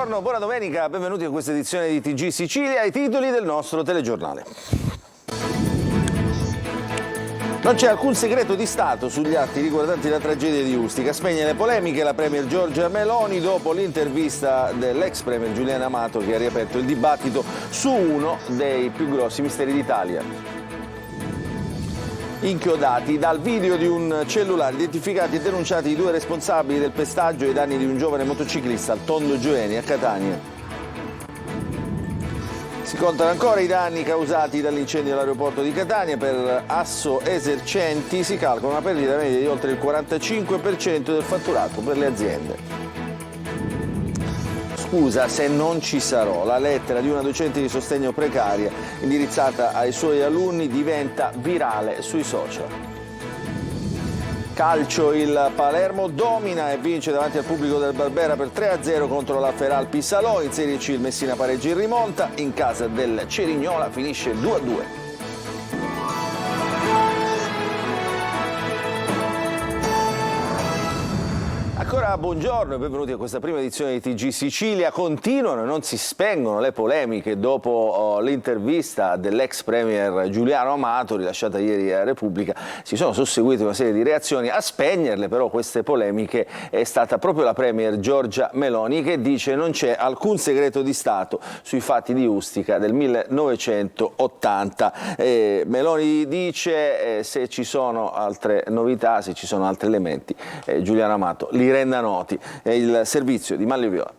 buongiorno, buona domenica, benvenuti a questa edizione di TG Sicilia, ai titoli del nostro telegiornale. Non c'è alcun segreto di Stato sugli atti riguardanti la tragedia di Ustica. Spegne le polemiche la premier Giorgia Meloni dopo l'intervista dell'ex premier Giuliano Amato che ha riaperto il dibattito su uno dei più grossi misteri d'Italia. Inchiodati dal video di un cellulare, identificati e denunciati i due responsabili del pestaggio ai danni di un giovane motociclista al Tondo Gioeni a Catania. Si contano ancora i danni causati dall'incendio all'aeroporto di Catania. Per Asso Esercenti si calcola una perdita media di oltre il 45% del fatturato per le aziende. Scusa se non ci sarò. La lettera di una docente di sostegno precaria indirizzata ai suoi alunni diventa virale sui social. Calcio, il Palermo domina e vince davanti al pubblico del Barbera per 3-0 contro la Feralpi Salò. In Serie C il Messina pareggia in rimonta, in casa del Cerignola finisce 2-2. Ancora buongiorno e benvenuti a questa prima edizione di TG Sicilia. Continuano e non si spengono le polemiche dopo l'intervista dell'ex premier Giuliano Amato rilasciata ieri a Repubblica. Si sono susseguite una serie di reazioni. A spegnerle però queste polemiche è stata proprio la premier Giorgia Meloni, che dice non c'è alcun segreto di Stato sui fatti di Ustica del 1980. Meloni dice se ci sono altre novità, se ci sono altri elementi, Giuliano Amato li renda noti. È il servizio di Manlio Viola.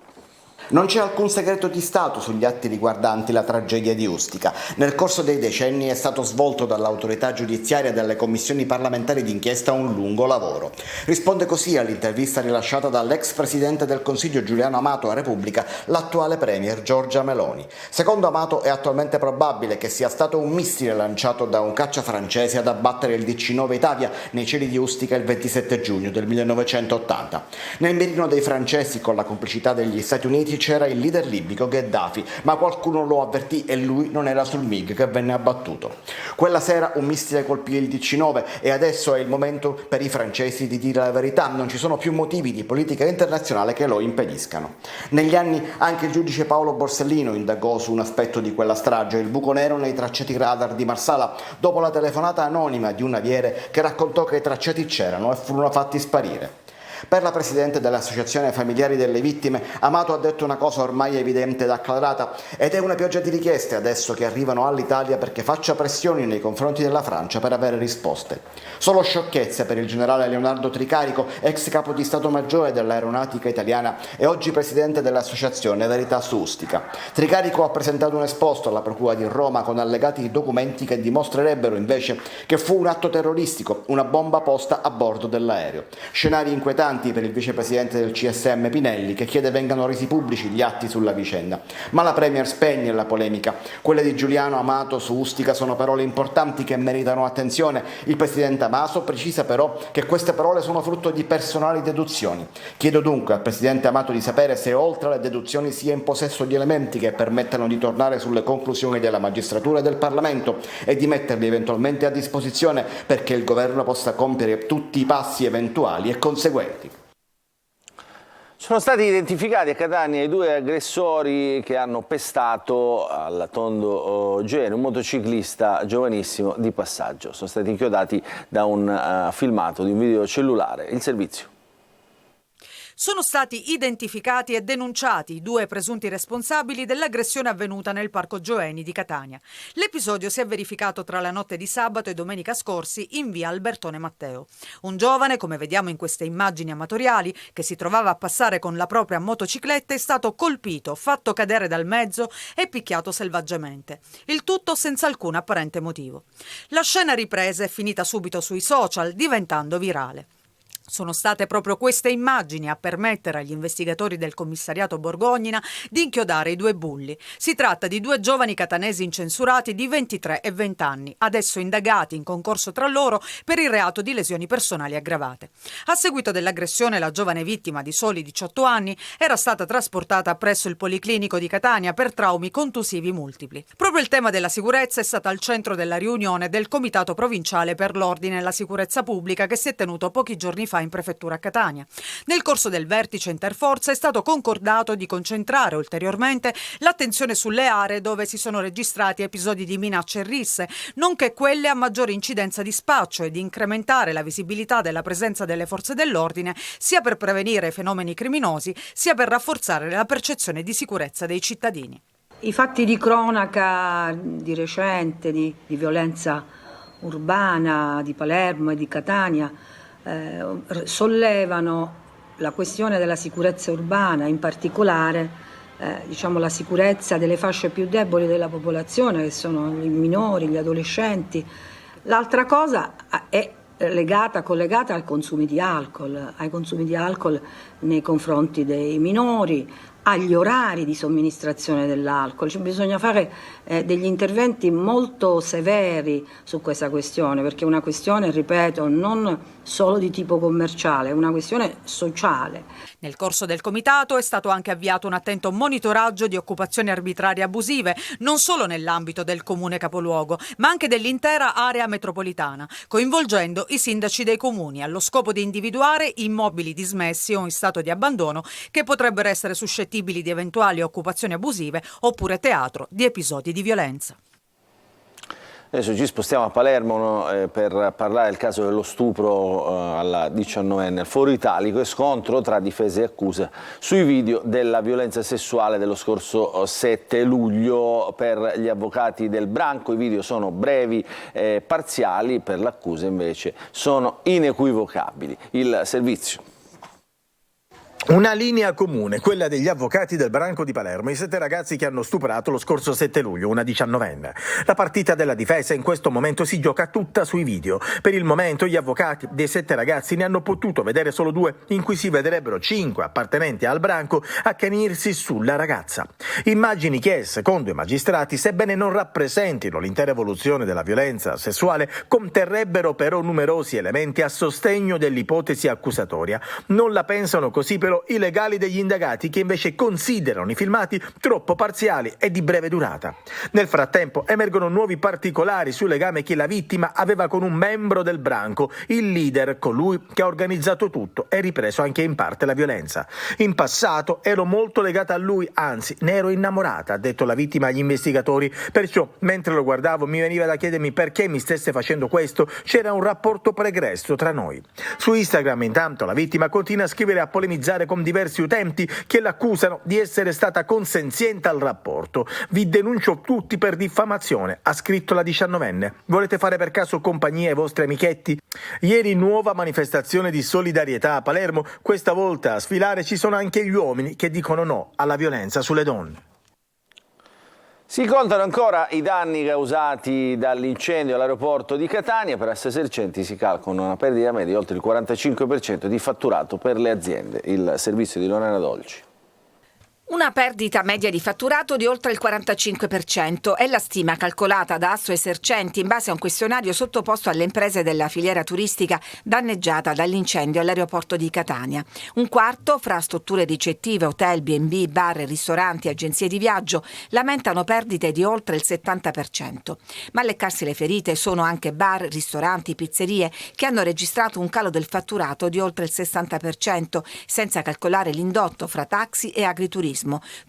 Non c'è alcun segreto di Stato sugli atti riguardanti la tragedia di Ustica. Nel corso dei decenni è stato svolto dall'autorità giudiziaria e dalle commissioni parlamentari d'inchiesta un lungo lavoro. Risponde così all'intervista rilasciata dall'ex presidente del Consiglio Giuliano Amato a Repubblica l'attuale premier Giorgia Meloni. Secondo Amato è attualmente probabile che sia stato un missile lanciato da un caccia francese ad abbattere il DC-9 Italia nei cieli di Ustica il 27 giugno del 1980. Nel mirino dei francesi, con la complicità degli Stati Uniti, c'era il leader libico Gheddafi, ma qualcuno lo avvertì e lui non era sul MiG che venne abbattuto. Quella sera un missile colpì il DC-9 e adesso è il momento per i francesi di dire la verità. Non ci sono più motivi di politica internazionale che lo impediscano. Negli anni anche il giudice Paolo Borsellino indagò su un aspetto di quella strage, il buco nero nei tracciati radar di Marsala, dopo la telefonata anonima di un aviere che raccontò che i tracciati c'erano e furono fatti sparire. Per la presidente dell'Associazione Familiari delle Vittime, Amato ha detto una cosa ormai evidente ed acclarata, ed è una pioggia di richieste adesso che arrivano all'Italia perché faccia pressioni nei confronti della Francia per avere risposte. Solo sciocchezze per il generale Leonardo Tricarico, ex capo di Stato Maggiore dell'Aeronautica Italiana e oggi presidente dell'Associazione Verità su Ustica. Tricarico ha presentato un esposto alla Procura di Roma con allegati documenti che dimostrerebbero invece che fu un atto terroristico, una bomba posta a bordo dell'aereo. Scenari inquietanti per il vicepresidente del CSM Pinelli, che chiede vengano resi pubblici gli atti sulla vicenda. Ma la premier spegne la polemica. Quelle di Giuliano Amato su Ustica sono parole importanti che meritano attenzione. Il presidente Amato precisa però che queste parole sono frutto di personali deduzioni. Chiedo dunque al presidente Amato di sapere se oltre alle deduzioni sia in possesso di elementi che permettano di tornare sulle conclusioni della magistratura e del Parlamento e di metterli eventualmente a disposizione perché il governo possa compiere tutti i passi eventuali e conseguenti. Sono stati identificati a Catania i due aggressori che hanno pestato al Tondo Gioeni un motociclista giovanissimo di passaggio. Sono stati inchiodati da un filmato di un video cellulare. Il servizio. Sono stati identificati e denunciati i due presunti responsabili dell'aggressione avvenuta nel Parco Gioeni di Catania. L'episodio si è verificato tra la notte di sabato e domenica scorsi in via Albertone Matteo. Un giovane, come vediamo in queste immagini amatoriali, che si trovava a passare con la propria motocicletta è stato colpito, fatto cadere dal mezzo e picchiato selvaggiamente. Il tutto senza alcun apparente motivo. La scena ripresa è finita subito sui social, diventando virale. Sono state proprio queste immagini a permettere agli investigatori del commissariato Borgognina di inchiodare i due bulli. Si tratta di due giovani catanesi incensurati di 23 e 20 anni, adesso indagati in concorso tra loro per il reato di lesioni personali aggravate. A seguito dell'aggressione, la giovane vittima di soli 18 anni era stata trasportata presso il Policlinico di Catania per traumi contusivi multipli. Proprio il tema della sicurezza è stato al centro della riunione del Comitato Provinciale per l'Ordine e la Sicurezza Pubblica che si è tenuto pochi giorni fa fa in prefettura a Catania. Nel corso del vertice interforze è stato concordato di concentrare ulteriormente l'attenzione sulle aree dove si sono registrati episodi di minacce e risse, nonché quelle a maggiore incidenza di spaccio, e di incrementare la visibilità della presenza delle forze dell'ordine sia per prevenire fenomeni criminosi sia per rafforzare la percezione di sicurezza dei cittadini. I fatti di cronaca di recente, di violenza urbana di Palermo e di Catania sollevano la questione della sicurezza urbana, in particolare la sicurezza delle fasce più deboli della popolazione, che sono i minori, gli adolescenti. L'altra cosa è collegata ai consumi di alcol nei confronti dei minori, agli orari di somministrazione dell'alcol. Bisogna fare degli interventi molto severi su questa questione, perché è una questione, ripeto, non solo di tipo commerciale, è una questione sociale. Nel corso del comitato è stato anche avviato un attento monitoraggio di occupazioni arbitrarie abusive, non solo nell'ambito del comune capoluogo, ma anche dell'intera area metropolitana, coinvolgendo i sindaci dei comuni, allo scopo di individuare immobili dismessi o in stato di abbandono che potrebbero essere suscettibili di eventuali occupazioni abusive oppure teatro di episodi di violenza. Adesso ci spostiamo a Palermo per parlare del caso dello stupro alla 19enne al Foro Italico e scontro tra difesa e accusa sui video della violenza sessuale dello scorso 7 luglio per gli avvocati del branco. I video sono brevi, parziali, per l'accusa invece sono inequivocabili. Il servizio. Una linea comune, quella degli avvocati del branco di Palermo, i 7 ragazzi che hanno stuprato lo scorso 7 luglio una 19enne. La partita della difesa in questo momento si gioca tutta sui video. Per il momento gli avvocati dei 7 ragazzi ne hanno potuto vedere solo 2, in cui si vedrebbero 5 appartenenti al branco accanirsi sulla ragazza. Immagini che, secondo i magistrati, sebbene non rappresentino l'intera evoluzione della violenza sessuale, conterrebbero però numerosi elementi a sostegno dell'ipotesi accusatoria. Non la pensano così però i legali degli indagati, che invece considerano i filmati troppo parziali e di breve durata. Nel frattempo emergono nuovi particolari sul legame che la vittima aveva con un membro del branco, il leader, colui che ha organizzato tutto e ripreso anche in parte la violenza. In passato ero molto legata a lui, anzi ne ero innamorata, ha detto la vittima agli investigatori, perciò mentre lo guardavo mi veniva da chiedermi perché mi stesse facendo questo, c'era un rapporto pregresso tra noi. Su Instagram intanto la vittima continua a scrivere e a polemizzare con diversi utenti che l'accusano di essere stata consenziente al rapporto. Vi denuncio tutti per diffamazione, ha scritto la 19enne. Volete fare per caso compagnia ai vostri amichetti? Ieri nuova manifestazione di solidarietà a Palermo, questa volta a sfilare ci sono anche gli uomini che dicono no alla violenza sulle donne. Si contano ancora i danni causati dall'incendio all'aeroporto di Catania. Per Assoesercenti si calcola una perdita media di oltre il 45% di fatturato per le aziende. Il servizio di Lorena Dolci. Una perdita media di fatturato di oltre il 45% è la stima calcolata da Assoesercenti in base a un questionario sottoposto alle imprese della filiera turistica danneggiata dall'incendio all'aeroporto di Catania. Un quarto, fra strutture ricettive, hotel, B&B, bar, ristoranti, agenzie di viaggio, lamentano perdite di oltre il 70%. Ma a leccarsi le ferite sono anche bar, ristoranti, pizzerie che hanno registrato un calo del fatturato di oltre il 60%, senza calcolare l'indotto fra taxi e agriturismo,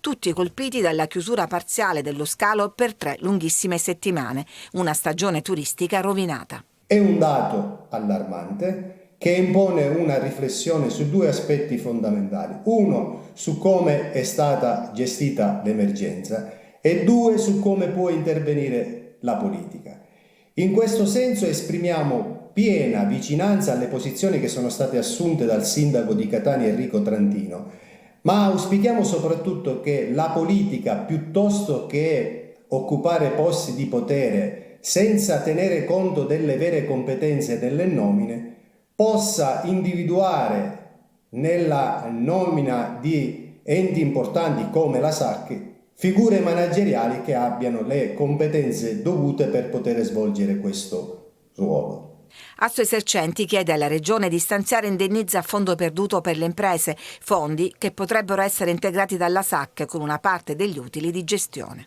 tutti colpiti dalla chiusura parziale dello scalo per 3 lunghissime settimane, una stagione turistica rovinata. È un dato allarmante che impone una riflessione su 2 aspetti fondamentali. 1, su come è stata gestita l'emergenza e 2, su come può intervenire la politica. In questo senso esprimiamo piena vicinanza alle posizioni che sono state assunte dal sindaco di Catania Enrico Trantino, ma auspichiamo soprattutto che la politica, piuttosto che occupare posti di potere senza tenere conto delle vere competenze e delle nomine, possa individuare nella nomina di enti importanti come la SAC figure manageriali che abbiano le competenze dovute per poter svolgere questo ruolo. Assoesercenti chiede alla Regione di stanziare indennizzi a fondo perduto per le imprese, fondi che potrebbero essere integrati dalla SAC con una parte degli utili di gestione.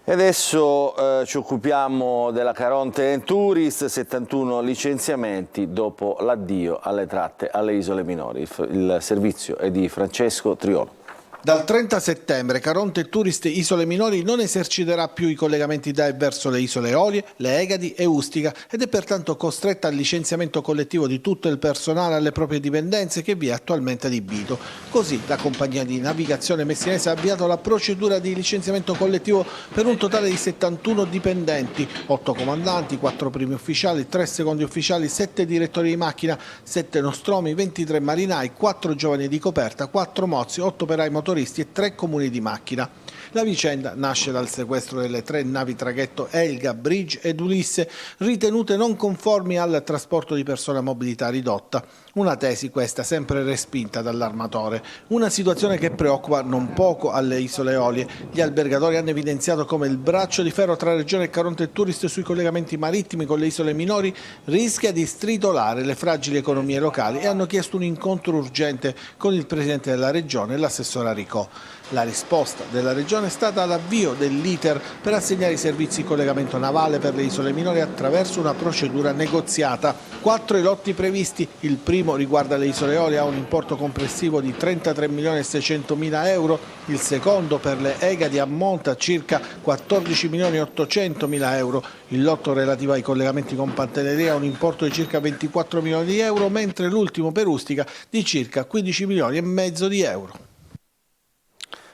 E adesso ci occupiamo della Caronte Tourist, 71 licenziamenti dopo l'addio alle tratte alle isole minori. Il servizio è di Francesco Triolo. Dal 30 settembre Caronte Tourist Isole Minori non eserciterà più i collegamenti da e verso le isole Eolie, le Egadi e Ustica ed è pertanto costretta al licenziamento collettivo di tutto il personale alle proprie dipendenze che vi è attualmente adibito. Così la compagnia di navigazione messinese ha avviato la procedura di licenziamento collettivo per un totale di 71 dipendenti, 8 comandanti, 4 primi ufficiali, 3 secondi ufficiali, 7 direttori di macchina, 7 nostromi, 23 marinai, 4 giovani di coperta, 4 mozzi, 8 operai motoristi e 3 comuni di macchina. La vicenda nasce dal sequestro delle 3 navi traghetto Elga, Bridge ed Ulisse ritenute non conformi al trasporto di persone a mobilità ridotta. Una tesi questa sempre respinta dall'armatore. Una situazione che preoccupa non poco alle isole Eolie. Gli albergatori hanno evidenziato come il braccio di ferro tra Regione e Caronte Tourist sui collegamenti marittimi con le isole minori rischia di stritolare le fragili economie locali e hanno chiesto un incontro urgente con il Presidente della Regione e l'assessore Aricò. La risposta della Regione è stata l'avvio dell'iter per assegnare i servizi di collegamento navale per le isole minori attraverso una procedura negoziata. 4 i lotti previsti, il primo riguarda le isole Eolie, ha un importo complessivo di 33.600.000 euro, il secondo per le Egadi ammonta a circa 14.800.000 euro, il lotto relativo ai collegamenti con Pantelleria ha un importo di circa 24 milioni di euro, mentre l'ultimo per Ustica di circa 15 milioni e mezzo di euro.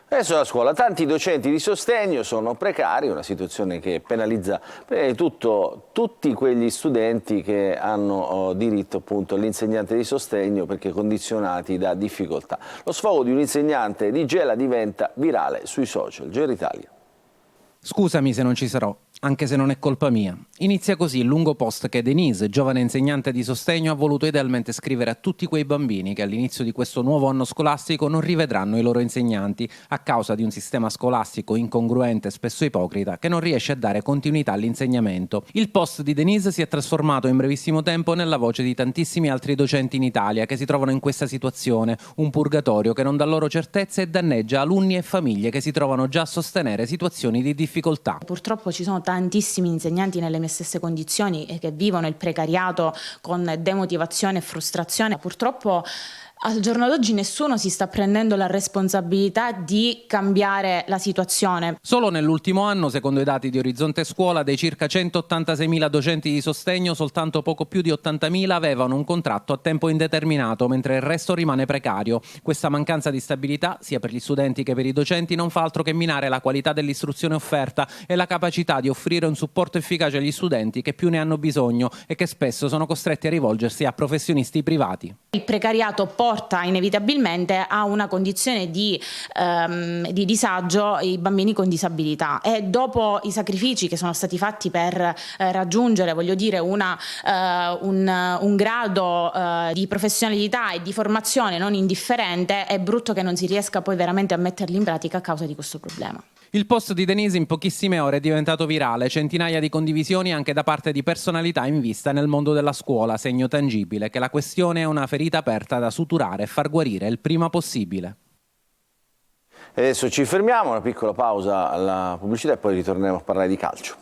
Adesso la scuola, tanti docenti di sostegno sono precari, una situazione che penalizza prima di tutto tutti quegli studenti che hanno diritto appunto all'insegnante di sostegno perché condizionati da difficoltà. Lo sfogo di un insegnante di Gela diventa virale sui social. Gera Italia. Scusami se non ci sarò, anche se non è colpa mia. Inizia così il lungo post che Denise, giovane insegnante di sostegno, ha voluto idealmente scrivere a tutti quei bambini che all'inizio di questo nuovo anno scolastico non rivedranno i loro insegnanti a causa di un sistema scolastico incongruente e spesso ipocrita che non riesce a dare continuità all'insegnamento. Il post di Denise si è trasformato in brevissimo tempo nella voce di tantissimi altri docenti in Italia che si trovano in questa situazione, un purgatorio che non dà loro certezze e danneggia alunni e famiglie che si trovano già a sostenere situazioni di difficoltà. Purtroppo ci sono tantissimi insegnanti nelle mie stesse condizioni e che vivono il precariato con demotivazione e frustrazione. Purtroppo al giorno d'oggi nessuno si sta prendendo la responsabilità di cambiare la situazione. Solo nell'ultimo anno, secondo i dati di Orizzonte Scuola, dei circa 186.000 docenti di sostegno, soltanto poco più di 80.000 avevano un contratto a tempo indeterminato, mentre il resto rimane precario. Questa mancanza di stabilità, sia per gli studenti che per i docenti, non fa altro che minare la qualità dell'istruzione offerta e la capacità di offrire un supporto efficace agli studenti che più ne hanno bisogno e che spesso sono costretti a rivolgersi a professionisti privati. Il precariato porta inevitabilmente a una condizione di disagio i bambini con disabilità e dopo i sacrifici che sono stati fatti per raggiungere, un grado di professionalità e di formazione non indifferente, è brutto che non si riesca poi veramente a metterli in pratica a causa di questo problema. Il post di Denise in pochissime ore è diventato virale, centinaia di condivisioni anche da parte di personalità in vista nel mondo della scuola, segno tangibile che la questione è una ferita aperta da suturare e far guarire il prima possibile. E adesso ci fermiamo, una piccola pausa alla pubblicità e poi ritorneremo a parlare di calcio.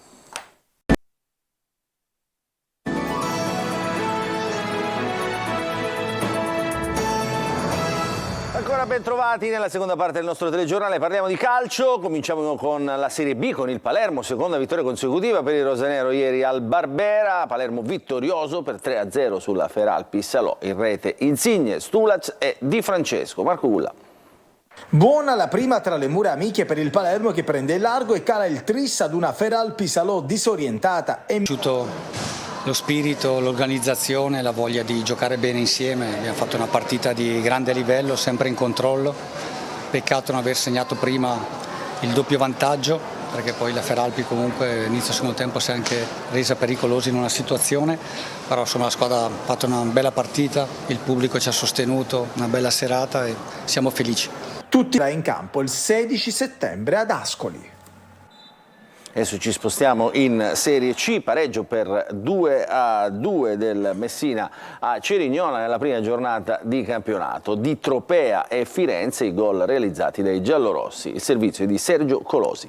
Ancora ben trovati nella seconda parte del nostro telegiornale, parliamo di calcio, cominciamo con la Serie B, con il Palermo, seconda vittoria consecutiva per il rosanero ieri al Barbera, Palermo vittorioso per 3-0 sulla Feralpi Salò, in rete Insigne, Stulac e Di Francesco. Marco Gulla. Buona la prima tra le mura amiche per il Palermo che prende il largo e cala il tris ad una Feralpi Salò disorientata e lo spirito, l'organizzazione, la voglia di giocare bene insieme. Abbiamo fatto una partita di grande livello, sempre in controllo. Peccato non aver segnato prima il doppio vantaggio, perché poi la Feralpi comunque inizio secondo tempo si è anche resa pericolosa in una situazione, però insomma la squadra ha fatto una bella partita, il pubblico ci ha sostenuto, una bella serata e siamo felici. Tutti in campo il 16 settembre ad Ascoli. Adesso ci spostiamo in Serie C, pareggio per 2-2 del Messina a Cerignola nella prima giornata di campionato. Di Tropea e Firenze i gol realizzati dai giallorossi. Il servizio è di Sergio Colosi.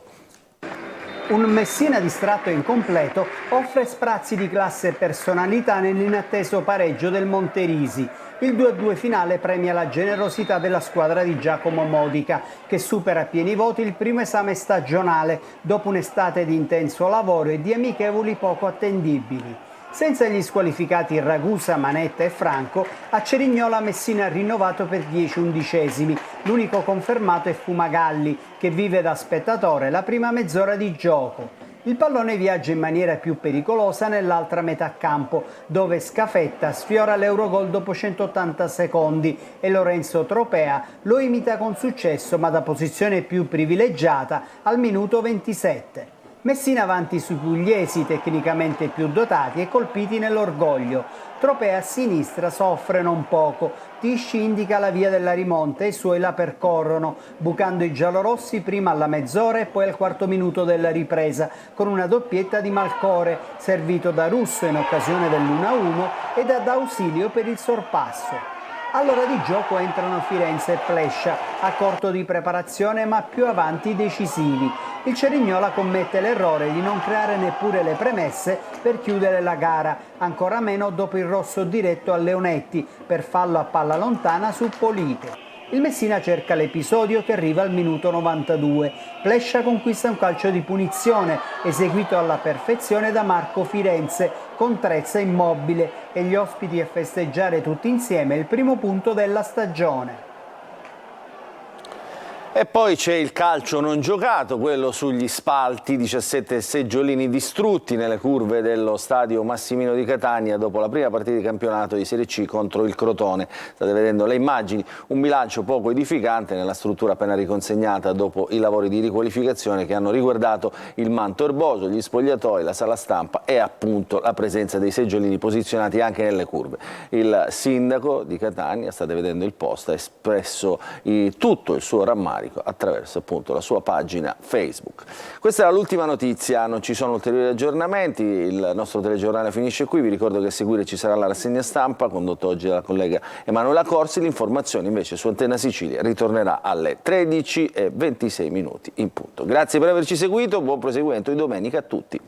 Un Messina distratto e incompleto offre sprazzi di classe e personalità nell'inatteso pareggio del Monterisi. Il 2-2 finale premia la generosità della squadra di Giacomo Modica, che supera a pieni voti il primo esame stagionale dopo un'estate di intenso lavoro e di amichevoli poco attendibili. Senza gli squalificati Ragusa, Manetta e Franco, a Cerignola Messina ha rinnovato per 10 undicesimi. L'unico confermato è Fumagalli, che vive da spettatore la prima mezz'ora di gioco. Il pallone viaggia in maniera più pericolosa nell'altra metà campo, dove Scafetta sfiora l'Eurogol dopo 180 secondi e Lorenzo Tropea lo imita con successo, ma da posizione più privilegiata al minuto 27. Messina avanti sui pugliesi, tecnicamente più dotati e colpiti nell'orgoglio. Tropea a sinistra soffre non poco. Tisci indica la via della rimonta e i suoi la percorrono, bucando i giallorossi prima alla mezz'ora e poi al quarto minuto della ripresa, con una doppietta di Malcore, servito da Russo in occasione dell'1-1 e da D'Ausilio per il sorpasso. All'ora di gioco entrano Firenze e Plescia, a corto di preparazione ma più avanti i decisivi. Il Cerignola commette l'errore di non creare neppure le premesse per chiudere la gara, ancora meno dopo il rosso diretto a Leonetti per fallo a palla lontana su Polito. Il Messina cerca l'episodio che arriva al minuto 92. Plescia conquista un calcio di punizione eseguito alla perfezione da Marco Firenze con Trezza immobile e gli ospiti a festeggiare tutti insieme il primo punto della stagione. E poi c'è il calcio non giocato, quello sugli spalti, 17 seggiolini distrutti nelle curve dello stadio Massimino di Catania dopo la prima partita di campionato di Serie C contro il Crotone. State vedendo le immagini, un bilancio poco edificante nella struttura appena riconsegnata dopo i lavori di riqualificazione che hanno riguardato il manto erboso, gli spogliatoi, la sala stampa e appunto la presenza dei seggiolini posizionati anche nelle curve. Il sindaco di Catania, state vedendo il post, ha espresso tutto il suo rammarico attraverso appunto la sua pagina Facebook. Questa è l'ultima notizia, non ci sono ulteriori aggiornamenti, il nostro telegiornale finisce qui, vi ricordo che a seguire ci sarà la rassegna stampa condotta oggi dalla collega Emanuela Corsi, l'informazione invece su Antenna Sicilia ritornerà alle 13:26 in punto. Grazie per averci seguito, buon proseguimento di domenica a tutti.